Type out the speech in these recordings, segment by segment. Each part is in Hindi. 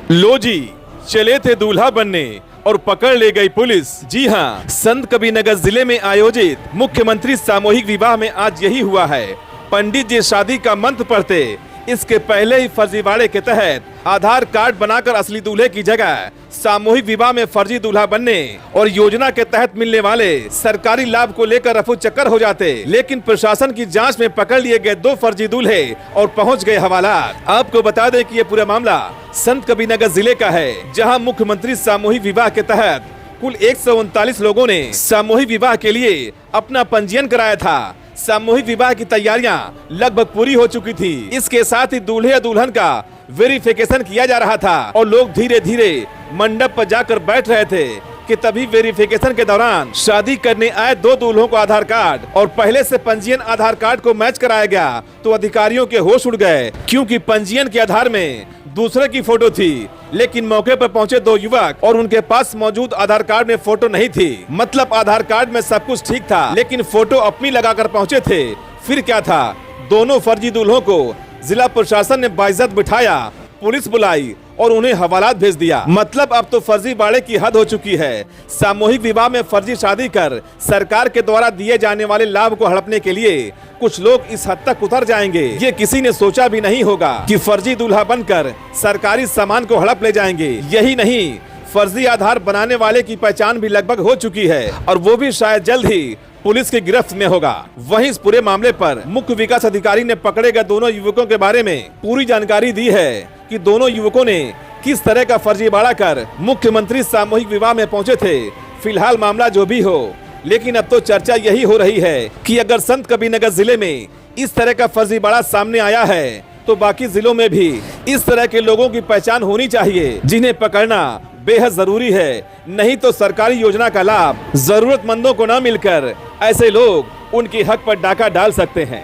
लो जी, चले थे दूल्हा बनने और पकड़ ले गई पुलिस। जी हाँ, संत कबीरनगर जिले में आयोजित मुख्यमंत्री सामूहिक विवाह में आज यही हुआ है। पंडित जी शादी का मंत्र पढ़ते, इसके पहले ही फर्जीवाड़े के तहत आधार कार्ड बनाकर असली दूल्हे की जगह सामूहिक विवाह में फर्जी दूल्हा बनने और योजना के तहत मिलने वाले सरकारी लाभ को लेकर रफू चक्कर हो जाते। लेकिन प्रशासन की जांच में पकड़ लिए गए 2 फर्जी दूल्हे और पहुंच गए हवालात। आपको बता दें कि ये पूरा मामला संत कबीरनगर जिले का है, जहां मुख्यमंत्री सामूहिक विवाह के तहत कुल 139 लोगों ने सामूहिक विवाह के लिए अपना पंजीयन कराया था। सामूहिक विवाह की तैयारियां लगभग पूरी हो चुकी थी। इसके साथ ही दूल्हे या दुल्हन का वेरिफिकेशन किया जा रहा था और लोग धीरे धीरे मंडप पर जाकर बैठ रहे थे कि तभी वेरिफिकेशन के दौरान शादी करने आए 2 दूल्हों को आधार कार्ड और पहले से पंजीयन आधार कार्ड को मैच कराया गया तो अधिकारियों के होश उड़ गए, क्योंकि पंजीयन के आधार में दूसरे की फोटो थी। लेकिन मौके पर पहुंचे 2 युवक और उनके पास मौजूद आधार कार्ड में फोटो नहीं थी। मतलब आधार कार्ड में सब कुछ ठीक था, लेकिन फोटो अपनी लगाकर पहुंचे थे। फिर क्या था, दोनों फर्जी दूल्हों को जिला प्रशासन ने बाइज्जत बिठाया, पुलिस बुलाई और उन्हें हवालात भेज दिया। मतलब अब तो फर्जीवाड़े की हद हो चुकी है। सामूहिक विवाह में फर्जी शादी कर सरकार के द्वारा दिए जाने वाले लाभ को हड़पने के लिए कुछ लोग इस हद तक उतर जाएंगे। ये किसी ने सोचा भी नहीं होगा कि फर्जी दूल्हा बनकर सरकारी सामान को हड़प ले जाएंगे। यही नहीं, फर्जी आधार बनाने वाले की पहचान भी लगभग हो चुकी है और वो भी शायद जल्द ही पुलिस की गिरफ्त में होगा। वहीं इस पूरे मामले पर मुख्य विकास अधिकारी ने पकड़े गए दोनों युवकों के बारे में पूरी जानकारी दी है कि दोनों युवकों ने किस तरह का फर्जीवाड़ा कर मुख्यमंत्री सामूहिक विवाह में पहुंचे थे। फिलहाल मामला जो भी हो, लेकिन अब तो चर्चा यही हो रही है कि अगर संत कबीरनगर जिले में इस तरह का फर्जीवाड़ा सामने आया है तो बाकी जिलों में भी इस तरह के लोगों की पहचान होनी चाहिए, जिन्हें पकड़ना बेहद जरूरी है। नहीं तो सरकारी योजना का लाभ जरूरतमंदों को न मिलकर ऐसे लोग उनके हक पर डाका डाल सकते हैं।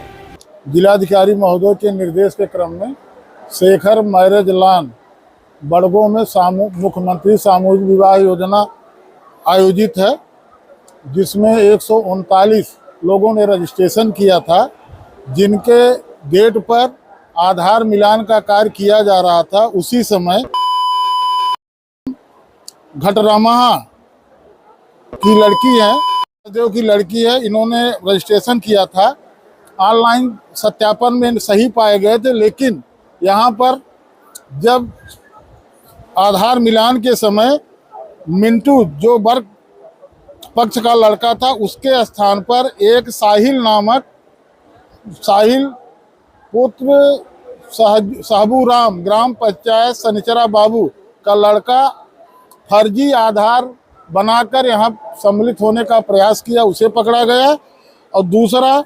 जिलाधिकारी महोदय के निर्देश के क्रम में शेखर मैरिज लॉन बड़गों में मुख्यमंत्री सामूहिक विवाह योजना आयोजित है, जिसमें 139 लोगों ने रजिस्ट्रेशन किया था, जिनके गेट पर आधार मिलान का कार्य किया जा रहा था। उसी समय घटरामहा की लड़की है, देव की लड़की है, इन्होंने रजिस्ट्रेशन किया था। ऑनलाइन सत्यापन में सही पाए गए थे, लेकिन यहाँ पर जब आधार मिलान के समय मिंटू जो वर्ग पक्ष का लड़का था, उसके स्थान पर एक साहिल पुत्र साहबू राम ग्राम पंचायत सनिचरा बाबू का लड़का फर्जी आधार बनाकर यहाँ सम्मिलित होने का प्रयास किया, उसे पकड़ा गया। और दूसरा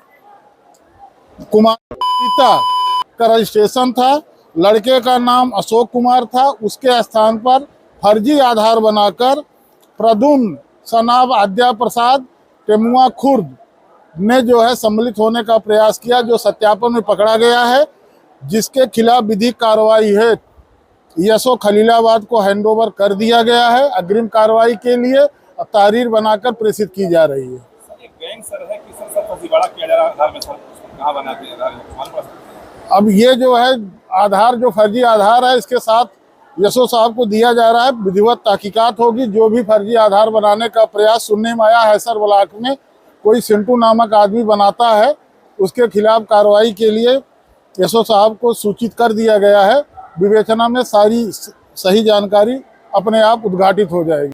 कुमार पिता का रजिस्ट्रेशन था, लड़के का नाम अशोक कुमार था, उसके स्थान पर फर्जी आधार बनाकर प्रदुम्न सनाब आद्या प्रसाद टेमुआ खुर्द ने जो है सम्मिलित होने का प्रयास किया, जो सत्यापन में पकड़ा गया है, जिसके खिलाफ विधिक कार्रवाई है यसो खलीलाबाद को हैंडओवर कर दिया गया है। अग्रिम कार्रवाई के लिए तहरीर बनाकर प्रेषित की जा रही है। एक गैंग सर है कि सर फर्जीवाड़ा किया जा रहा है आधार में, सर कहां बना के आधार? अब ये जो है आधार, जो फर्जी आधार है, इसके साथ यसो साहब को दिया जा रहा है। विधिवत तहकीकात होगी। जो भी फर्जी आधार बनाने का प्रयास सुनने में आया है, सर ब्लॉक में कोई सिंटू नामक आदमी बनाता है, उसके खिलाफ कार्रवाई के लिए यसो साहब को सूचित कर दिया गया है। विवेचना में सारी सही जानकारी अपने आप उद्घाटित हो जाएगी।